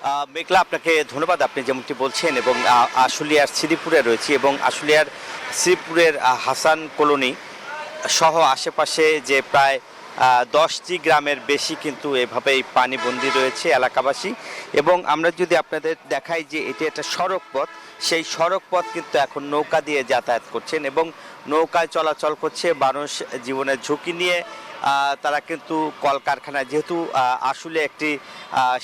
মেঘলা, আপনাকে ধন্যবাদ। আপনি যেমনটি বলছেন এবং আশুলিয়ার শ্রীপুরে রয়েছি এবং আশুলিয়ার শ্রীপুরের হাসান কলোনি সহ আশেপাশে যে প্রায় 10টি গ্রামের বেশি কিন্তু এভাবেই পানিবন্দী রয়েছে এলাকাবাসী। এবং আমরা যদি আপনাদের দেখাই যে এটি একটা সড়ক পথ, সেই সড়ক পথ কিন্তু এখন নৌকা দিয়ে যাতায়াত করছেন এবং নৌকায় চলাচল করছে মানুষ জীবনের ঝুঁকি নিয়ে। তারা কিন্তু কলকারখানায়, যেহেতু আসলে একটি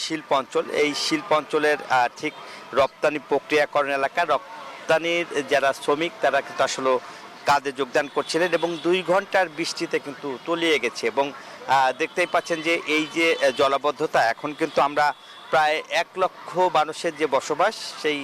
শিল্প অঞ্চল, এই শিল্প অঞ্চলের ঠিক রপ্তানি প্রক্রিয়াকরণ এলাকা, রপ্তানির যারা শ্রমিক তারা কিন্তু আসলে কাজে যোগদান করছিলেন এবং 2 ঘন্টার বৃষ্টিতে কিন্তু তলিয়ে গেছে। এবং দেখতেই পাচ্ছেন যে এই যে জলাবদ্ধতা, এখন কিন্তু আমরা প্রায় 1 লক্ষ মানুষের যে বসবাস, সেই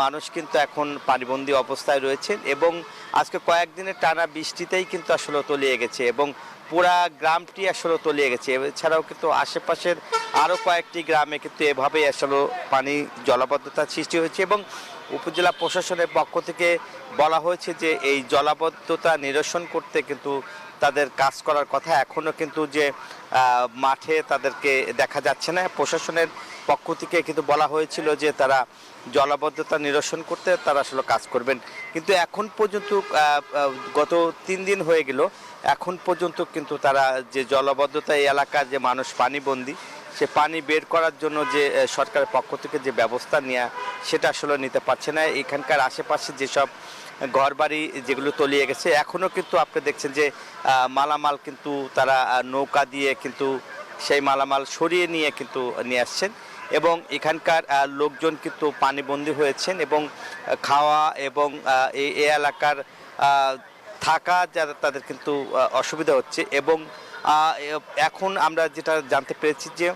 মানুষ কিন্তু এখন পানিবন্দী অবস্থায় রয়েছেন এবং আজকে কয়েকদিনের টানা বৃষ্টিতেই কিন্তু আসলে তলিয়ে গেছে এবং পুরা গ্রামটি আসলে তলিয়ে গেছে। এছাড়াও কিন্তু আশেপাশের আরও কয়েকটি গ্রামে কিন্তু এভাবেই আসলে পানি জলাবদ্ধতার সৃষ্টি হয়েছে এবং উপজেলা প্রশাসনের পক্ষ থেকে বলা হয়েছে যে এই জলাবদ্ধতা নিরসন করতে কিন্তু তাদের কাজ করার কথা। এখনও কিন্তু যে মাঠে তাদেরকে দেখা যাচ্ছে না। প্রশাসনের পক্ষ থেকে কিন্তু বলা হয়েছিল যে তারা জলাবদ্ধতা নিরসন করতে তারা আসলে কাজ করবেন, কিন্তু এখন পর্যন্ত গত 3 দিন হয়ে গেল, এখন পর্যন্ত কিন্তু তারা যে জলাবদ্ধতা এই এলাকার যে মানুষ পানিবন্দী, সে পানি বের করার জন্য যে সরকারের পক্ষ থেকে যে ব্যবস্থা নেওয়া, সেটা আসলে নিতে পারছে না। এখানকার আশেপাশে যেসব ঘরবাড়ি যেগুলো তলিয়ে গেছে, এখনও কিন্তু আপনি দেখছেন যে মালামাল কিন্তু তারা নৌকা দিয়ে কিন্তু সেই মালামাল সরিয়ে নিয়ে কিন্তু নিয়ে আসছেন এবং এখানকার লোকজন কিন্তু পানিবন্দী হয়েছেন এবং খাওয়া এবং এই এলাকার থাকা যারা তাদের কিন্তু অসুবিধা হচ্ছে। এবং এখন আমরা যেটা জানতে পেরেছি যে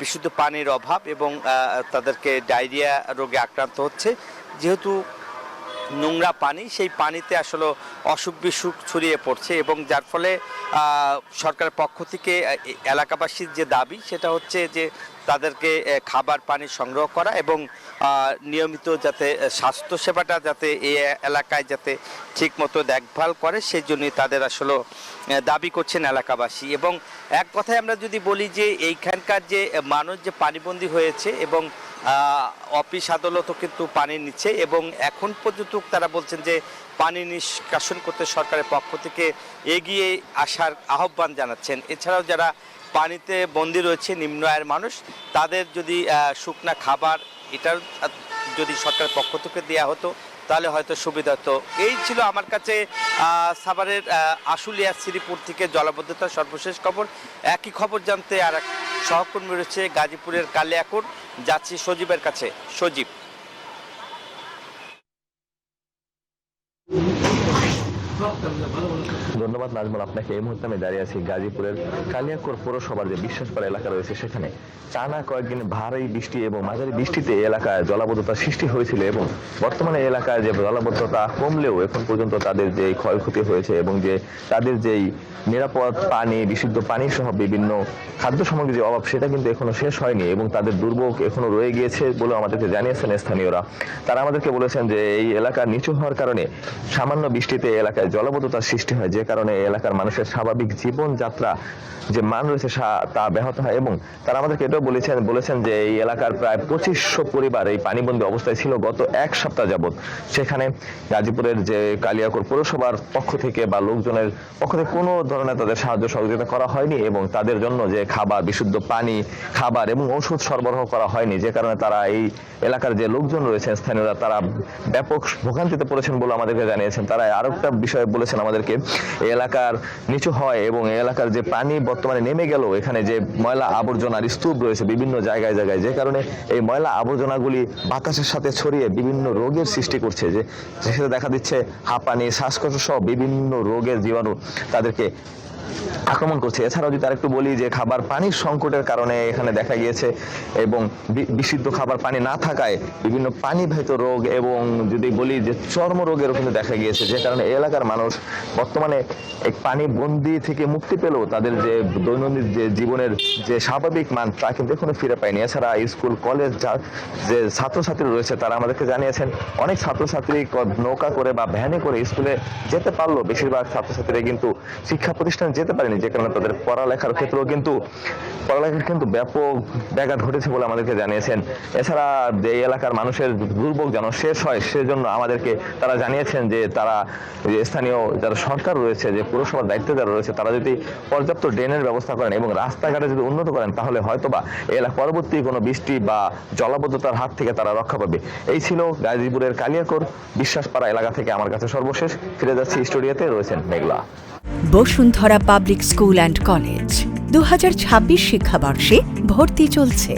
বিশুদ্ধ পানির অভাব এবং তাদেরকে ডায়রিয়া রোগে আক্রান্ত হচ্ছে, যেহেতু নোংরা পানি, সেই পানিতে আসলে অসুখ বিসুখ ছড়িয়ে পড়ছে এবং যার ফলে সরকারের পক্ষ থেকে এলাকাবাসীর যে দাবি, সেটা হচ্ছে যে তাদেরকে খাবার পানি সংগ্রহ করা এবং নিয়মিত যাতে স্বাস্থ্যসেবাটা যাতে এই এলাকায় যাতে ঠিকমতো দেখভাল করে, সেই জন্যই তাদের আসলে দাবি করছেন এলাকাবাসী। এবং এক কথায় আমরা যদি বলি যে এইখানকার যে মানুষ যে পানিবন্দী হয়েছে এবং অফিস আদালতও কিন্তু পানি নিচ্ছে এবং এখন পর্যন্ত তারা বলছেন যে পানি নিষ্কাশন করতে সরকারের পক্ষ থেকে এগিয়ে আসার আহ্বান জানাচ্ছেন। এছাড়াও যারা পানিতে বন্দী রয়েছে নিম্ন আয়ের মানুষ, তাদের যদি শুকনা খাবার এটার যদি সরকারের পক্ষ থেকে দেওয়া হতো তাহলে হয়তো সুবিধা হতো। এই ছিল আমার কাছে সাভারের আশুলিয়া শ্রীপুর থেকে জলাবদ্ধতার সর্বশেষ খবর। একই খবর জানতে আর এক সহকর্মী রয়েছে গাজীপুরের কালিয়াকৈর, যাচ্ছি সজীবের কাছে। সজীব। ধন্যবাদ নাজমুল আপনাকে। এই মুহূর্তে আমি দাঁড়িয়ে আছি গাজীপুরের কালিয়াকৈর পৌরসভার যে বিশ্বাসপাড়া এলাকা রয়েছে, সেখানে টানা কয়েকদিন ভারী বৃষ্টি এবং মাঝারি বৃষ্টিতে এলাকায় জলাবদ্ধতা সৃষ্টি হয়েছিল এবং বর্তমানে এলাকায় যে জলাবদ্ধতা কমলেও এখন পর্যন্ত তাদের যে ক্ষয়ক্ষতি হয়েছে এবং যে তাদের যেই নিরাপদ পানি, বিশুদ্ধ পানি সহ বিভিন্ন খাদ্য সামগ্রীর যে অভাব, সেটা কিন্তু এখনো শেষ হয়নি এবং তাদের দুর্ভোগ এখনো রয়ে গিয়েছে বলে আমাদেরকে জানিয়েছেন স্থানীয়রা। তারা আমাদেরকে বলেছেন যে এই এলাকা নিচু হওয়ার কারণে সামান্য বৃষ্টিতে এলাকায় জলাবদ্ধতার সৃষ্টি হয়, যে কারণে এলাকার মানুষের স্বাভাবিক জীবনযাত্রা যে মান রয়েছে তা ব্যাহত হয়। এবং তারা আমাদেরকে এটাও বলেছেন যে এই এলাকার প্রায় 2500 পরিবার এই পানিবন্দী অবস্থায় ছিল গত 1 সপ্তাহ যাবৎ। সেখানে গাজীপুরের যে কালিয়াকৈর পৌরসভার পক্ষ থেকে বা লোকজনের পক্ষ থেকে কোনো ধরনের তাদের সাহায্য সহযোগিতা করা হয়নি এবং তাদের জন্য যে খাবার, বিশুদ্ধ পানি, খাবার এবং ওষুধ সরবরাহ করা হয়নি, যে কারণে তারা এই এলাকার যে লোকজন রয়েছেন স্থানীয়রা, তারা ব্যাপক ভোগান্তিতে পড়েছেন বলে আমাদেরকে জানিয়েছেন। তারা আরো একটা বিষয় বলেছেন আমাদেরকে, এই এলাকার নিচু হয় এবং এই এলাকার যে পানি বর্তমানে নেমে গেল, এখানে যে ময়লা আবর্জনার স্তূপ রয়েছে বিভিন্ন জায়গায় জায়গায়, যে কারণে এই ময়লা আবর্জনাগুলি বাতাসের সাথে ছড়িয়ে বিভিন্ন রোগের সৃষ্টি করছে, যে সেটা দেখা দিচ্ছে হাঁপানি, শ্বাসকষ্ট সহ বিভিন্ন রোগের জীবাণু তাদেরকে আক্রমণ করছে। এছাড়াও যদি আরেকটু বলি যে খাবার পানির সংকটের কারণে এখানে দেখা গিয়েছে এবং বিশুদ্ধ খাবার পানি না থাকায় বিভিন্ন পানিবাহিত রোগ এবং যদি বলি যে চর্ম রোগেরও কিন্তু দেখা গিয়েছে, যে কারণে এই এলাকার মানুষ বর্তমানে এক পানি বন্দি থেকে মুক্তি পেলেও তাদের যে দৈনন্দিন যে জীবনের যে স্বাভাবিক মান, তা কিন্তু এখনো ফিরে পায়নি। এছাড়া স্কুল কলেজ যে ছাত্রছাত্রী রয়েছে, তারা আমাদেরকে জানিয়েছেন অনেক ছাত্রছাত্রী নৌকা করে বা ভ্যানে করে স্কুলে যেতে পারলো, বেশিরভাগ ছাত্রছাত্রীরা কিন্তু শিক্ষা প্রতিষ্ঠানে যেতে যেতে পারেনি, যে কারণে তাদের পড়ালেখার ক্ষেত্রেও কিন্তু ব্যাপক ব্যাঘাত ঘটেছে বলে আমাদেরকে জানিয়েছেন। এছাড়া যে এলাকার মানুষের দুর্ভোগ যেন শেষ হয় সেজন্য আমাদেরকে তারা জানিয়েছেন যে তারা যে স্থানীয় যারা সরকার রয়েছে, যে পুরসভার দায়িত্বে যারা রয়েছে, তারা যদি পর্যাপ্ত ড্রেনের ব্যবস্থা করেন এবং রাস্তাঘাটে যদি উন্নত করেন তাহলে হয়তোবা পরবর্তী কোনো বৃষ্টি বা জলাবদ্ধতার হাত থেকে তারা রক্ষা পাবে। এই ছিল গাজীপুরের কালিয়াকৈর বিশ্বাসপাড়া এলাকা থেকে আমার কাছে সর্বশেষ। ফিরে যাচ্ছি স্টুডিওতে, রয়েছেন Meghla. Bashundhara public school and college 2026 শিক্ষাবর্ষে ভর্তি চলছে।